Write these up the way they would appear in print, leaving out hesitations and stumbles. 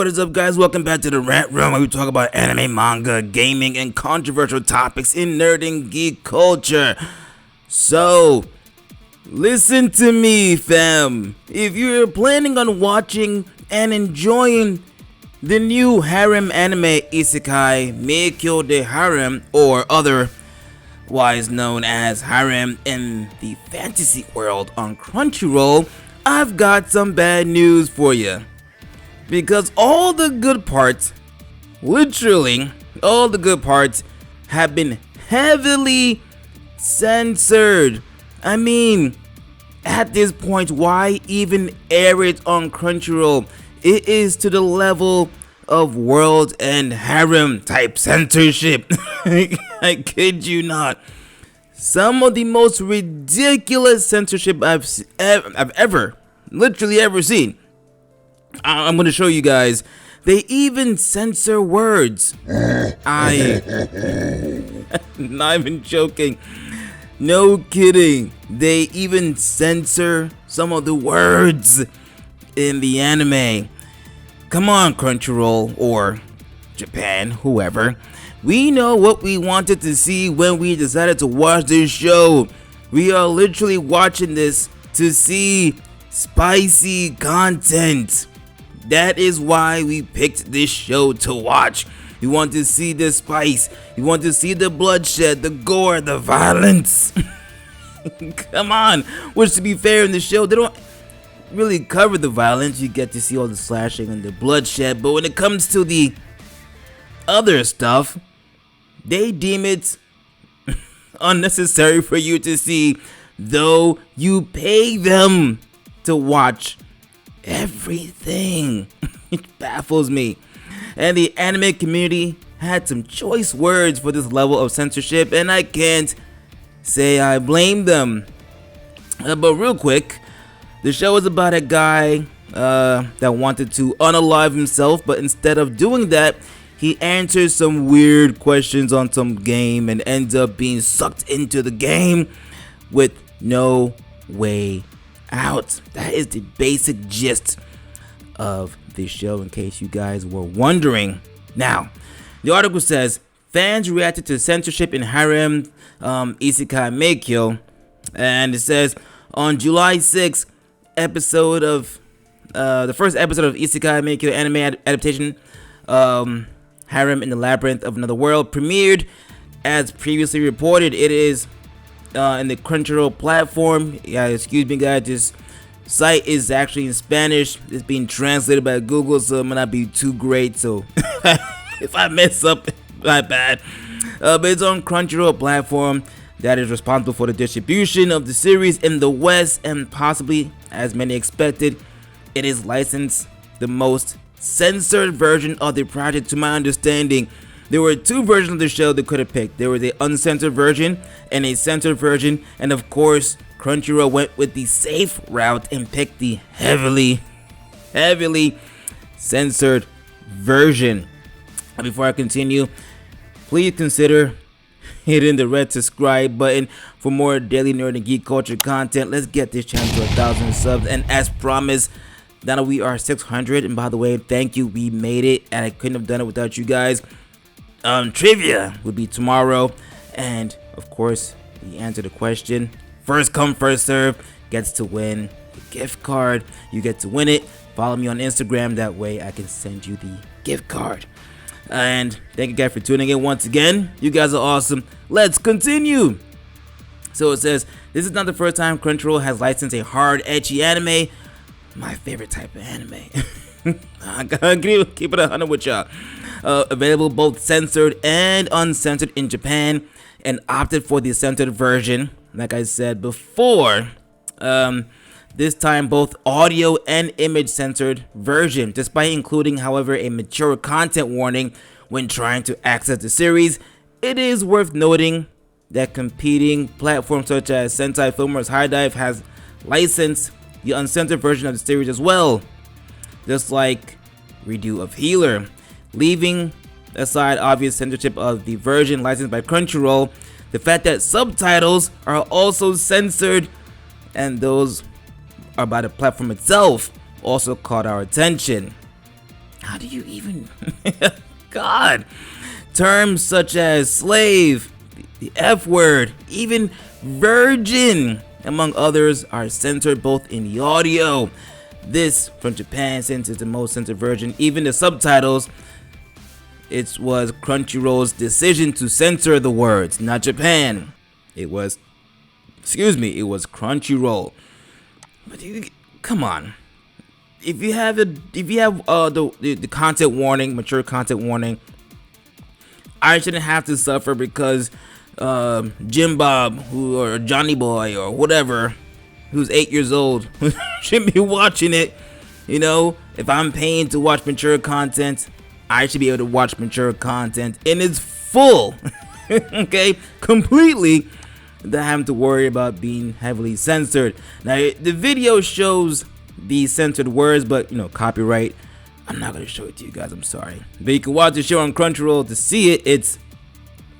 What is up, guys? Welcome back to the Rant Room, where we talk about anime, manga, gaming, and controversial topics in nerd and geek culture. So, listen to me, fam. If you're planning on watching and enjoying the new Harem anime Isekai Meikyo de Harem, or otherwise known as Harem in the fantasy world on Crunchyroll, I've got some bad news for you. Because all the good parts, literally all the good parts, have been heavily censored. I mean, at this point, why even air it on Crunchyroll? It is to the level of World and Harem type censorship. I kid you not. Some of the most ridiculous censorship I've ever seen. I'm going to show you guys. They even censor words. Not even joking. No kidding. They even censor some of the words in the anime. Come on, Crunchyroll or Japan, whoever. We know what we wanted to see when we decided to watch this show. We are literally watching this to see spicy content. That is why we picked this show to watch. We want to see the spice. We want to see the bloodshed, the gore, the violence. Come on. Which, to be fair, in the show, they don't really cover the violence. You get to see all the slashing and the bloodshed. But when it comes to the other stuff, they deem it unnecessary for you to see, though you pay them to watch everything. It baffles me. And the anime community had some choice words for this level of censorship, and I can't say I blame them. But real quick, the show is about a guy that wanted to unalive himself, but instead of doing that, he answers some weird questions on some game and ends up being sucked into the game with no way out. That is the basic gist of this show, in case you guys were wondering. Now, the article says fans reacted to censorship in Harem Isekai Meikyo, and it says on July 6th, the first episode of Isekai Meikyo anime adaptation, Harem in the Labyrinth of Another World, premiered. As previously reported, it is in the Crunchyroll platform. Yeah, excuse me, guys. This site is actually in Spanish. It's being translated by Google, so it might not be too great. So if I mess up, my bad. But it's on Crunchyroll platform that is responsible for the distribution of the series in the West, and possibly, as many expected, it is licensed the most censored version of the project. To my understanding, there were two versions of the show they could have picked. There was the uncensored version and a censored version, and of course Crunchyroll went with the safe route and picked the heavily censored version. And before I continue, please consider hitting the red subscribe button for more daily nerd and geek culture content. Let's get this channel to 1,000 subs, and as promised, now that we are 600, and by the way, thank you, we made it, and I couldn't have done it without you guys. Trivia would be tomorrow, and of course, we answer the question. First come, first serve gets to win the gift card. You get to win it. Follow me on Instagram, that way I can send you the gift card. And thank you guys for tuning in once again. You guys are awesome. Let's continue. So it says, this is not the first time Crunchyroll has licensed a hard, ecchi anime. My favorite type of anime. I gotta keep it 100 with y'all. Available both censored and uncensored in Japan, and opted for the censored version, like I said before. This time both audio and image censored version, despite including, however, a mature content warning when trying to access the series. It is worth noting that competing platforms such as Sentai Filmers High Dive has licensed the uncensored version of the series as well, just like Redo of Healer. Leaving aside obvious censorship of the version licensed by Crunchyroll, the fact that subtitles are also censored, and those are by the platform itself, also caught our attention. How do you even God, terms such as slave, the F word, even virgin, among others, are censored both in the audio. This from Japan, since it's the most censored version. Even the subtitles, it was Crunchyroll's decision to censor the words, not Japan. It was Crunchyroll. But come on. If you have the content warning, mature content warning, I shouldn't have to suffer because Jim Bob or Johnny Boy or whatever, who's 8 years old, shouldn't be watching it. You know, if I'm paying to watch mature content, I should be able to watch mature content in its full. Okay, completely, without having to worry about being heavily censored. Now, the video shows the censored words, but you know, copyright, I'm not gonna show it to you guys, I'm sorry. But you can watch the show on Crunchyroll to see it. It's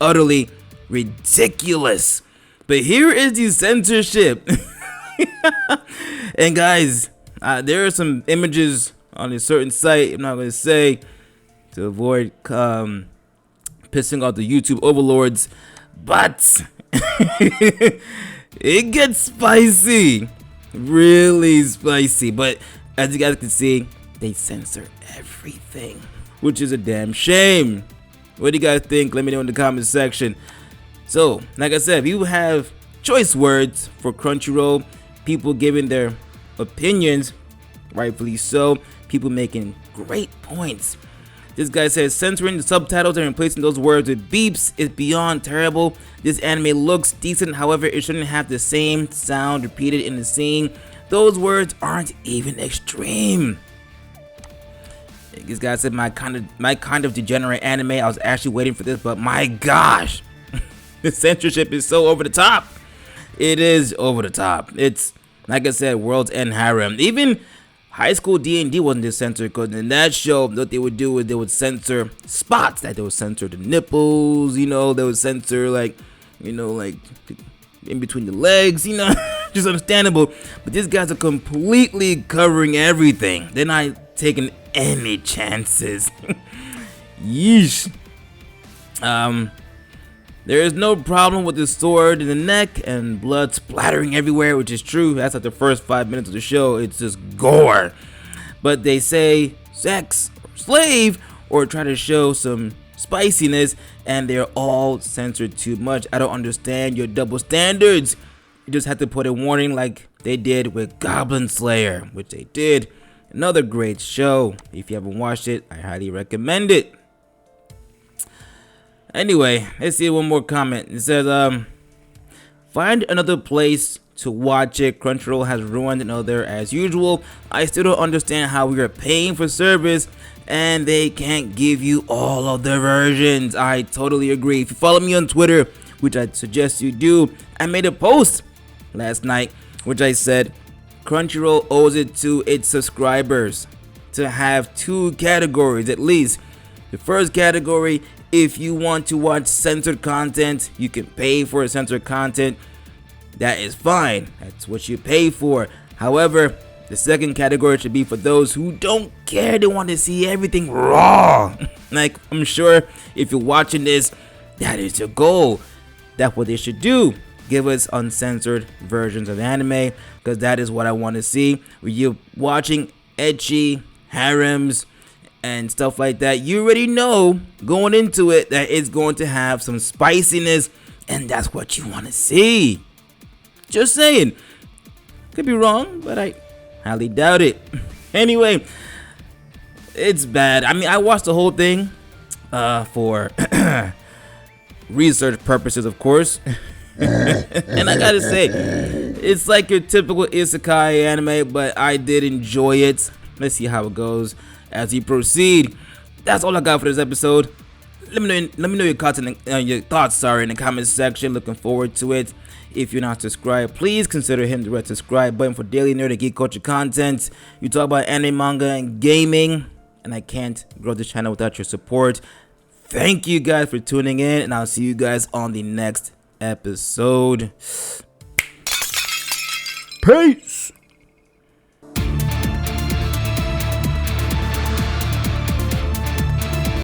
utterly ridiculous. But here is the censorship. And guys, there are some images on a certain site, I'm not gonna say, to avoid pissing off the YouTube overlords, but it gets spicy, really spicy. But as you guys can see, they censor everything, which is a damn shame. What do you guys think? Let me know in the comment section. So, like I said, if you have choice words for Crunchyroll, people giving their opinions, rightfully so, people making great points. This guy says censoring the subtitles and replacing those words with beeps is beyond terrible. This anime looks decent, however, it shouldn't have the same sound repeated in the scene. Those words aren't even extreme. This guy said my kind of degenerate anime. I was actually waiting for this, but my gosh, the censorship is so over the top. It is over the top. It's like I said, World's End Harem. Even High School D&D wasn't this censored, because in that show, what they would do is they would censor spots. Like they would censor the nipples, you know, they would censor like, you know, like in between the legs, you know, just understandable. But these guys are completely covering everything. They're not taking any chances. Yeesh. There is no problem with the sword in the neck and blood splattering everywhere, which is true. That's like the first 5 minutes of the show. It's just gore. But they say sex or slave or try to show some spiciness, and they're all censored too much. I don't understand your double standards. You just have to put a warning like they did with Goblin Slayer, which they did. Another great show. If you haven't watched it, I highly recommend it. Anyway, let's see one more comment. It says, find another place to watch it. Crunchyroll has ruined another as usual. I still don't understand how we are paying for service and they can't give you all of the versions. I totally agree. If you follow me on Twitter, which I suggest you do, I made a post last night which I said Crunchyroll owes it to its subscribers to have two categories at least. The first category, if you want to watch censored content, you can pay for censored content. That is fine. That's what you pay for. However, the second category should be for those who don't care. They want to see everything raw. Like, I'm sure if you're watching this, that is your goal. That's what they should do. Give us uncensored versions of anime, because that is what I want to see. When you're watching ecchi, harems, and stuff like that, you already know going into it that it's going to have some spiciness, and that's what you want to see. Just saying. Could be wrong, but I highly doubt it. Anyway, it's bad. I mean, I watched the whole thing for research purposes, of course. And I gotta say, it's like your typical Isekai anime, but I did enjoy it. Let's see how it goes as we proceed. That's all I got for this episode. Let me know your thoughts in the comment section. Looking forward to it. If you're not subscribed, please consider hitting the red subscribe button for daily nerd and geek culture content. You talk about anime, manga, and gaming, and I can't grow this channel without your support. Thank you guys for tuning in, and I'll see you guys on the next episode. Peace.